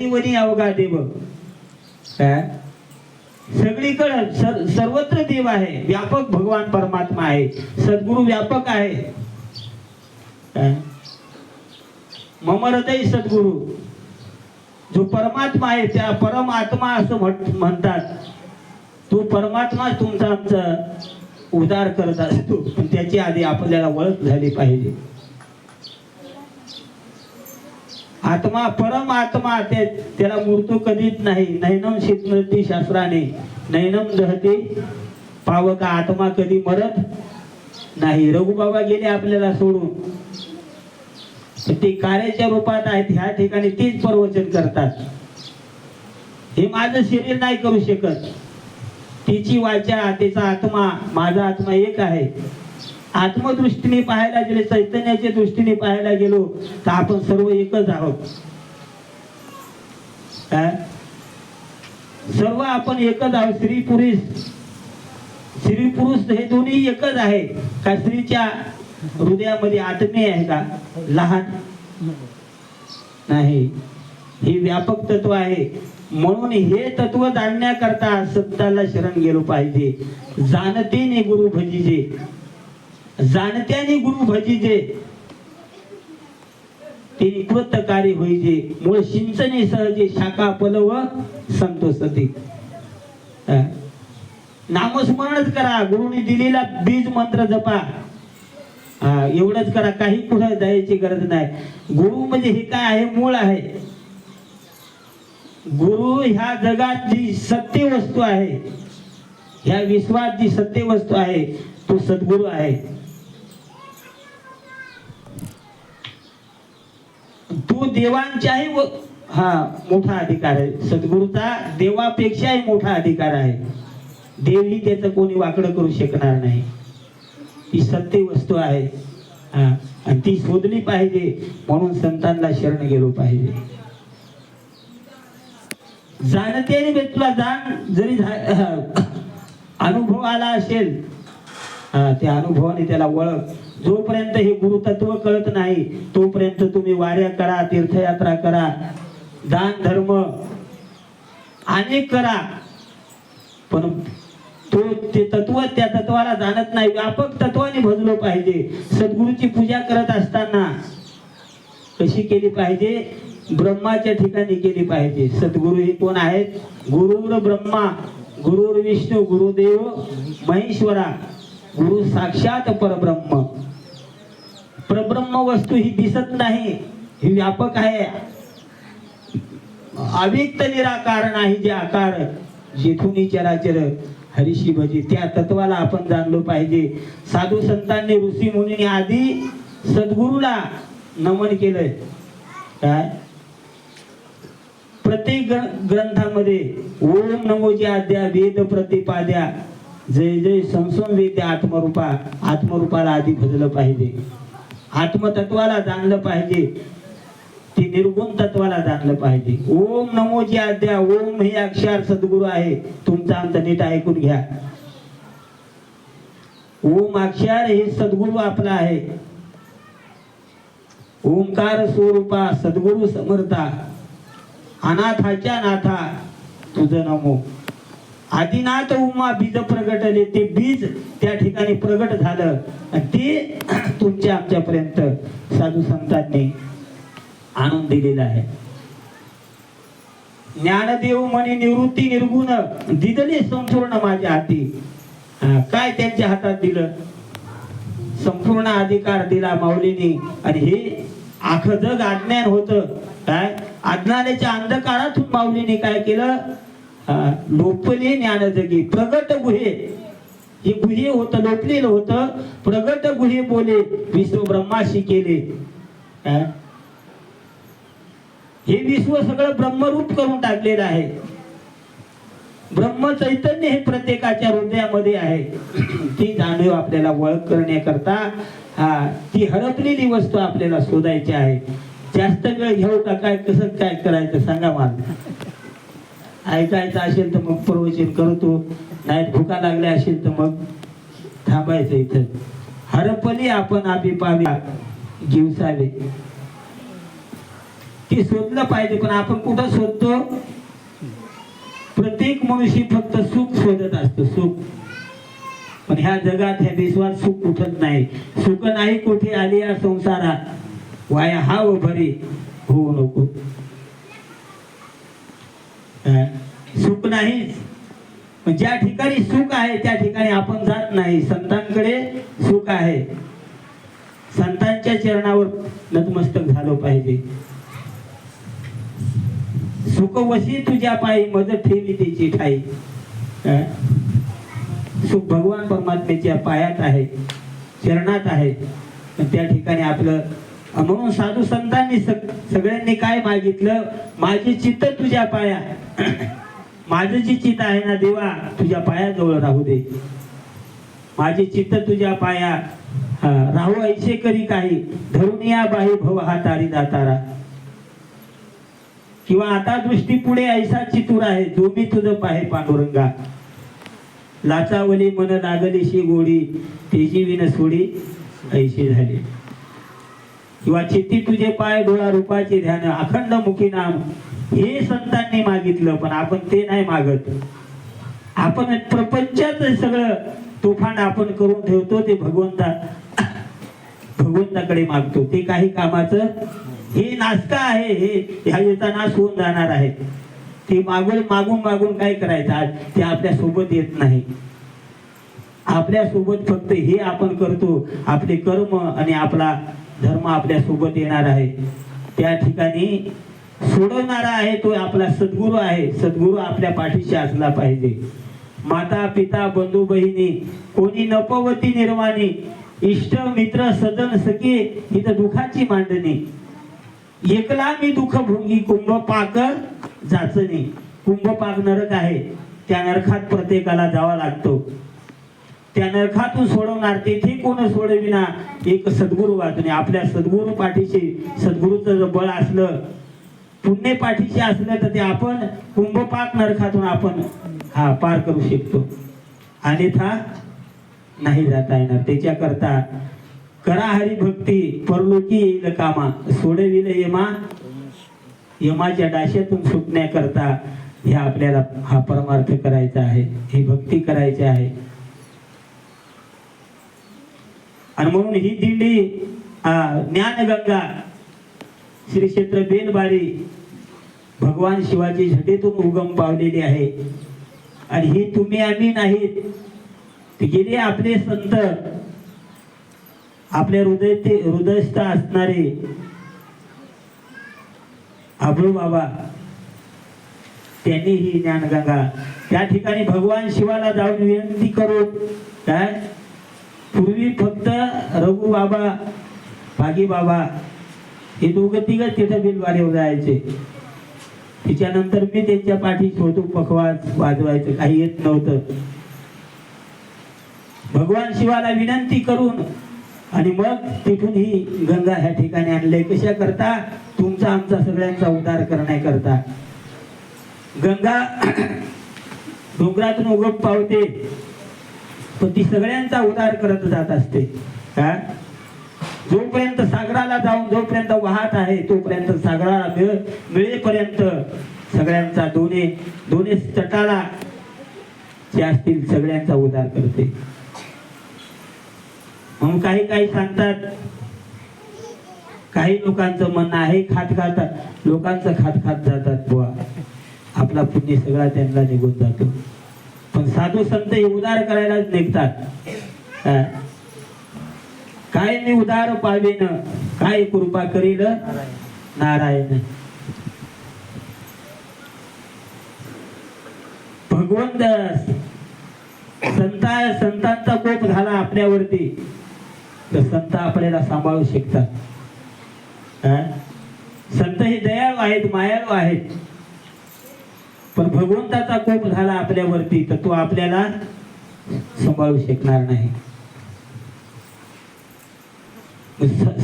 वनी अवघा देव, काय सगळीकडे सर्वत्र देव आहे, व्यापक भगवान परमात्मा आहे, सद्गुरु व्यापक आहे. काय मम हृदय सद्गुरु, जो परमात्मा आहे त्या परमात्मा असं म्हणतात. तो परमात्मा तुमचा आमचा उद्धार करत असतो, पण त्याची आधी आपल्याला ओळख झाली पाहिजे. आत्मा परमात्मा त्याला मृत्यू कधीच नाही. नैनम शीतमती शास्त्राने नैनम दहते पावका, आत्मा कधी मरत नाही. रघुबाबा गेले आपल्याला सोडून, ते कार्याच्या रूपात आहेत. ह्या ठिकाणी तेच प्रवचन करतात. हे माझं शरीर नाही करू शकत. तिची वाचा, त्याचा आत्मा, माझा आत्मा एक आहे. आत्मदृष्टीने पाहायला गेले, चैतन्याच्या दृष्टीने पाहायला गेलो तर आपण सर्व एकच आहोत. सर्व आपण एकच आहोत. स्त्री पुरुष हे दोन्ही एकच आहे का? स्त्रीच्या हृदयामध्ये आत्मे आहे का? लहान नाही. हे व्यापक तत्व आहे. म्हणून हे तत्व जाणण्याकरता सत्ताला शरण गेलो पाहिजे. जाणतेने गुरु भजिजे, जाणत्याने गुरु भजिजे, ते कृतकारी होईजे. मूळ सिंचने सहजे शाखा पलव संतोषते. नामस्मरणच करा, गुरुने दिलेला बीज मंत्र जपा. एवढंच करा, काही पुढे जायची गरज नाही. गुरु म्हणजे हे काय आहे? मूळ आहे. गुरु ह्या जगात जी सत्य वस्तू आहे, ह्या विश्वात जी सत्य वस्तू आहे, तो सद्गुरु आहे. तो देवांच्याही मोठा अधिकार आहे. सद्गुरूचा देवापेक्षाही मोठा अधिकार आहे. देवही त्याचं कोणी वाकडं करू शकणार नाही. ती सत्य वस्तू आहे आणि ती शोधली पाहिजे. म्हणून संतांना शरण गेलो पाहिजे. जाणते तुला जाण जरी अनुभव आला असेल, त्या अनुभवाने त्याला ओळख. जोपर्यंत हे गुरुतत्व कळत नाही तोपर्यंत तुम्ही वाऱ्या करा, तीर्थयात्रा करा, दान धर्म अनेक करा, पण तो ते तत्व त्या तत्वाला जाणत नाही. व्यापक तत्वाने भजलो पाहिजे. सद्गुरूची पूजा करत असताना कशी केली पाहिजे? ब्रह्माच्या ठिकाणी केली पाहिजे. सद्गुरु हे कोण आहेत? गुरुर ब्रह्मा, गुरुर विष्णू, गुरुदेव महेश्वरा, गुरु साक्षात परब्रह्म. परब्रह्म वस्तू ही दिसत नाही, ही व्यापक आहे. अव्यक्त निराकार नाही, जे आकार जेथून चराचर हरिशी भजी, त्या तत्वाला आपण जाणलो पाहिजे. साधू संतांनी, ऋषी मुनींनी आधी सद्गुरूला नमन केलंय. काय प्रत्येक ग्रंथामध्ये ओम नमोजी आद्या वेद प्रतिपाद्या जय जय संसम वेद आत्मरूपा, आत्मरूपाला आधी भजलं पाहिजे. आत्मतत्वाला जाणलं पाहिजे. ते निर्गुण तत्वाला जाणलं पाहिजे. ओम नमोजी आद्या, ओम हे अक्षर सद्गुरू आहे. तुमचा आमचा नीट ऐकून घ्या. ओम अक्षर हे सद्गुरू आपला आहे. ओंकार स्वरूपा सद्गुरू समर्था, अनाथाच्या नाथा तुझं नमो. आदिनाथ उमा बीज प्रगटले, ते बीज त्या ठिकाणी प्रगट झालं आणि ते तुमच्या आमच्यापर्यंत साधू संतांनी आणून दिलेलं आहे. ज्ञानदेव म्हणे निवृत्ती निर्गुण दिदले संपूर्ण माझ्या हाती. काय त्यांच्या हातात दिलं? संपूर्ण अधिकार दिला माऊलीने. आणि हे आख जग अज्ञान होतं. काय अज्ञानाच्या अंधकारातून माऊलीने काय केलं? लोपले ज्ञान जगी प्रगट गुहे. हे गुहे होतं, लोपलेलं होतं. प्रगट गुहे बोले विश्व ब्रह्माशी केले. हे विश्व सगळं ब्रह्मरूप करून टाकलेलं आहे. ब्रह्म चैतन्य हे प्रत्येकाच्या हृदयामध्ये आहे. ती जाणीव आपल्याला ओळख करण्याकरता ती हरपलेली वस्तू आपल्याला शोधायची आहे. जास्त वेळ घेऊ का? काय कसं काय करायचं सांगा मला. ऐकायचं असेल तर मग प्रवचन करतो, नाही भुका लागल्या असेल तर मग थांबायचं इथं. हरपली आपण आपी पावी घेऊसावे. ते शोधलं पाहिजे, पण आपण कुठं शोधतो? प्रत्येक मनुष्य फक्त सुख शोधत असतो, सुख. पण ह्या जगात ह्या विश्वात सुख उठत नाही. सुख नाही कुठे आली या संसारात, वाया हाव भरी होऊ नको. सुख नाही, पण ज्या ठिकाणी सुख आहे त्या ठिकाणी आपण जात नाही. संतांकडे सुख आहे, संतांच्या चरणावर नतमस्तक झालं पाहिजे. सुख वशी तुझ्या पायी, मज ठेवी त्याची ठाई. सुख भगवान परमात्म्याच्या पायात आहे, चरणात आहे. पण त्या ठिकाणी आपलं, म्हणून साधू संतांनी सगळ्यांनी काय मागितलं? माझे चित्त तुझ्या पाया, माझं जे चित्त आहे ना देवा, तुझ्या पायाजवळ राहू दे. माझे चित्त तुझ्या पाया राहू ऐसे करी काही, धरून या बाही भव हा तारी दातारा. किंवा आता दृष्टी पुढे ऐसा चितूर आहे, जो मी तुझं पाहे पांडुरंगा. लाचावली मन लागलीशी गोडी, तेजी विन सोडी ऐशी झाली. किंवा चित्ती तुझे पाय डोळा रूपाचे ध्यान, अखंड मुखी नाम. हे संतांनी मागितलं, पण आपण ते नाही मागत. आपण प्रपंचात सगळं तुफान आपण करून ठेवतो, ते भगवंताकडे मागतो. ते काही कामाचं हे नासका आहे, हे ह्याचा नाश होऊन जाणार आहे. ते मागून मागून काय करायचं? आज ते आपल्या सोबत येत नाही. आपल्या सोबत फक्त हे आपण करतो, आपले कर्म आणि आपला धर्म आपल्या सोबत येणार आहे. त्या ठिकाणी सोडवणारा आहे तो आपला सद्गुरू आहे. सद्गुरू आपल्या पाठीशी असला पाहिजे. माता पिता बंधू बहिणी कोणी नपवती निर्वाणी, इष्ट मित्र सजन सखे ही तर दुखाची मांडणी. एकला मी दुःख भोगी, कुंभ पाक जाचणी. कुंभ पाक नरक आहे, त्या नरकात प्रत्येकाला जावा लागतो. त्या नरकातून सोडवणार तेथे कोण सोडविना, एक सद्गुरू वाचणे. आपल्या सद्गुरू पाठीशी, सद्गुरूचं जर बळ असलं, पुण्य पाठीशी असलं, तर ते आपण कुंभपाक नरकातून आपण पार करू शकतो. अन्यथा नाही जाता येणार. त्याच्याकरता करा हरिभक्ती, परलोकी येईल कामा. सोडविल यमा, यमाच्या डाशातून सुटण्याकरता हे आपल्याला हा परमार्थ करायचा आहे, ही भक्ती करायची आहे. आणि म्हणून ही दिंडी ज्ञानगंगा श्री क्षेत्र बेलबारी भगवान शिवाजी झटेतून उगम पावलेली आहे. आणि ही तुम्ही आम्ही नाहीत, ते गेले आपले संत, आपल्या हृदयस्थ असणारे अभू बाबा, त्यांनी ही ज्ञानगंगा त्या ठिकाणी भगवान शिवाला जाऊन विनंती करून, काय पूर्वी फक्त रघु बाबा, भागी बाबा हे दोघं तिघं तिथं बिलवारीवर जायचे. त्याच्यानंतर मी त्यांच्या पाठीशी होतो, पखवाज वाजवायचं, काही येत नव्हतं. भगवान शिवाला विनंती करून आणि मग तिथून ही गंगा ह्या ठिकाणी आणले. कशा करता? तुमचा आमचा सगळ्यांचा उद्धार करण्याकरता. गंगा डोंगरातून उगम पावते, पण ती सगळ्यांचा उद्धार करत जात असते. का? जोपर्यंत सागराला जाऊन जोपर्यंत वाहत आहे, तोपर्यंत सागराला मिळेपर्यंत सगळ्यांचा दोन्ही तटाला जे असतील सगळ्यांचा उद्धार करते. म्हणून काही सांगतात, काही लोकांचं म्हणणं आहे, खात लोकांचं खात जातात बुवा, आपला पुण्य सगळा त्यांना निघून जातो. पण साधू संत हे उद्धार करायलाच निघतात. काय मी उदार पावेन, काय कृपा करील नारायण. भगवंत संतांचा कोप झाला आपल्यावरती, तर संत आपल्याला सांभाळू शकतात. संत हे दयाळू आहेत, मायाळू आहेत. पण भगवंताचा कोप झाला आपल्यावरती, तर तो आपल्याला सांभाळू शकणार नाही.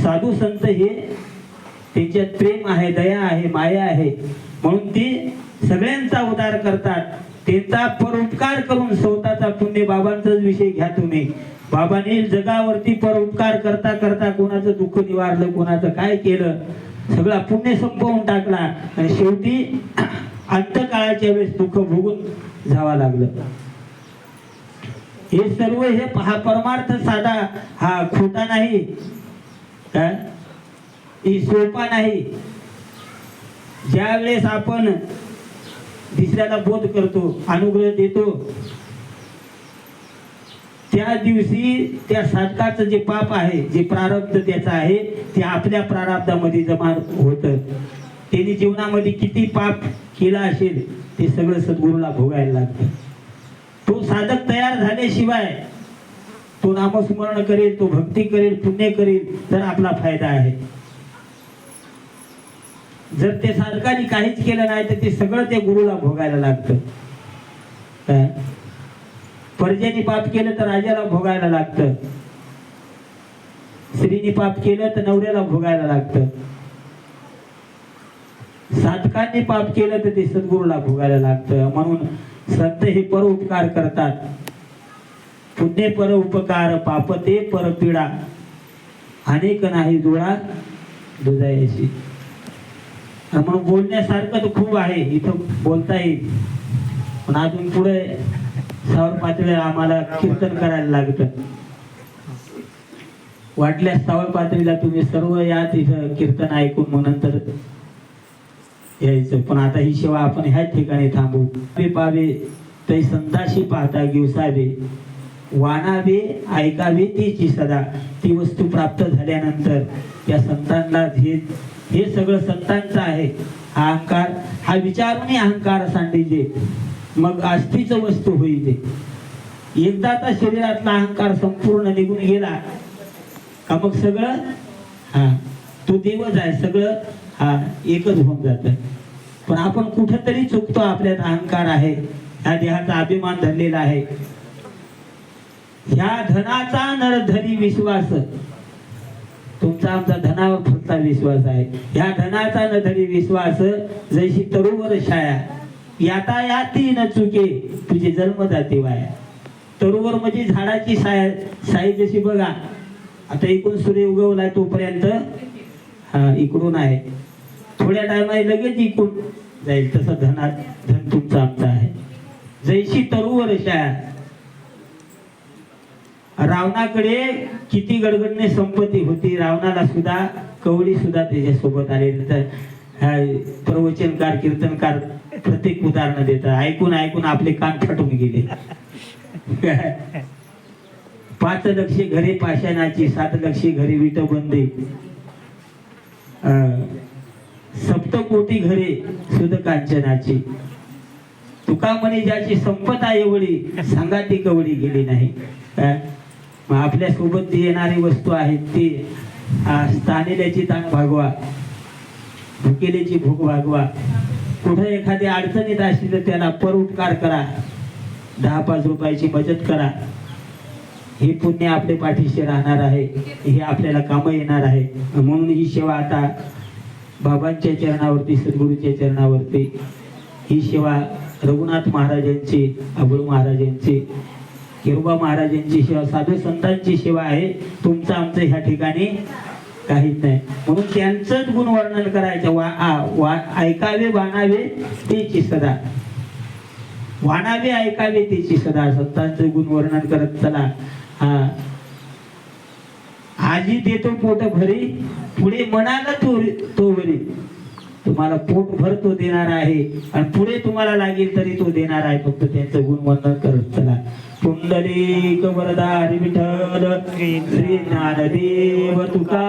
साधू संत हे त्यांच्यात प्रेम आहे, दया आहे, माया आहे, म्हणून ते सगळ्यांचा उद्धार करतात. त्यांचा परोपकार करून स्वतःचा पुण्य, बाबांचाच विषय घ्या तुम्ही. बाबांनी जगावरती परोपकार करता करता कोणाचं दुःख निवारलं, कोणाचं काय केलं. सगळा पुण्य संपवून टाकला आणि शेवटी अंतकाळाच्या वेळेस दुःख भोगून जावं लागलं. हे सर्व हा परमार्थ साधा, हा खोटा नाही, काय ही सोपा नाही. ज्या वेळेस आपण दुसऱ्याला बोध करतो, अनुग्रह देतो, त्या दिवशी त्या साधकाचं जे पाप आहे, जे प्रारब्ध त्याचं आहे, ते आपल्या प्रारब्धामध्ये जमा होतं. त्यांनी जीवनामध्ये किती पाप केला असेल ते सगळं सद्गुरूला भोगायला लागतं. तो साधक तयार झाल्याशिवाय तो नामस्मरण करेल, तो भक्ती करेल, पुण्य करेल तर आपला फायदा आहे. जर ते साधकाने काहीच केलं नाही तर ते सगळं ते गुरुला भोगायला लागतं. प्रजेने पाप केलं तर राजाला भोगायला लागतं, स्त्रीने पाप केलं तर नवऱ्याला भोगायला लागतं, साधकांनी पाप केलं तर ते सद्गुरूला भोगायला लागतं. म्हणून संत हे पर उपकार करतात. पुण्य पर उपकार, पापते पर पीडा, अनेक नाही जुळा दुजायची. म्हणून बोलण्यासारखं तर खूप आहे, इथं बोलता येईल, पण अजून पुढे सावर पातळीला आम्हाला कीर्तन करायला लागतं. वाटल्यास सावर पातळीला तुम्ही सर्व या, तिथं कीर्तन ऐकून मग नंतर यायचं. पण आता ही सेवा आपण ह्याच ठिकाणी थांबू. पावे तै संताशी पाहता गिवसावे, वाणावे ऐकावे तीची सदा. ती वस्तू प्राप्त झाल्यानंतर त्या संतांना हे सगळं संतांचं आहे. हा अहंकार, हा विचारूनही अहंकार सांडीजे, मग आस्तीच वस्तू होईल. एकदाचा शरीरातला अहंकार संपूर्ण निघून गेला का मग सगळं तो देवच आहे, सगळं एकच होऊन जात. पण आपण कुठेतरी चुकतो, आपल्यात अहंकार आहे, ह्या देहाचा अभिमान धरलेला आहे. ह्या धनाचा नरधरी विश्वास, तुमचा आमचा धनावर फक्त विश्वास आहे. ह्या धनाचा नरधरी विश्वास, जैशी तरुवर छाया, यातायाती न चुके तुझे जन्म जाते वाया. तरुवर म्हणजे झाडाची साई जशी बघा, आता इकडून सूर्य उगवलाय तोपर्यंत इकडून आहे, थोड्या टायमाने लगेच इकडून जाईल. तसं धन तुमचं आमचं आहे. जैशी तरुवर छाया. रावणाकडे किती गडगडणे संपत्ती होती, रावणाला सुद्धा कवडी सुद्धा त्याच्यासोबत आले. प्रवचनकार, कीर्तनकार प्रत्येक उदाहरण देतात. ऐकून ऐकून आपले कान फाटून गेले. 5 लक्ष घरे पाषाणाची, 7 लक्ष घरी विटबंदी, 7 कोटी घरे सुध कांचनाची. तुका म्हणे ज्याची संपदा एवढी, सांगा ती कवडी गेली नाही. मग आपल्या सोबत जी येणारी वस्तू आहेत ती स्थानिल्याची ताण भागवा, भुकेलेची भूक भागवा. कुठे एखादी अडचणीत असली तर त्याला परोपकार करा, 10-5 रुपयाची बचत करा. हे पुण्य आपल्या पाठीशी राहणार आहे, हे आपल्याला काम येणार आहे. म्हणून ही सेवा आता बाबांच्या चरणावरती, सद्गुरूच्या चरणावरती, ही सेवा रघुनाथ महाराजांची, अबळू महाराजांची, किरोबा महाराजांची सेवा, साधू संतांची सेवा आहे. तुमचं आमचं ह्या ठिकाणी काहीच नाही. म्हणून त्यांचंच गुण वर्णन करायचं. ऐकावे वाणावे तेची सदा, वाणावे ऐकावे तेची सदा. संतांचं गुण वर्णन करत चला. आजी देतो पोट भरी, पुढे म्हणाला तो वरी. तुम्हाला पोट भर तो देणार आहे आणि पुढे तुम्हाला लागेल तरी तो देणार आहे. फक्त त्यांचं गुण वर्णन करत चला. पुंडलिक वरदा हरी विठ्ठल, श्री ज्ञानदेव तुका.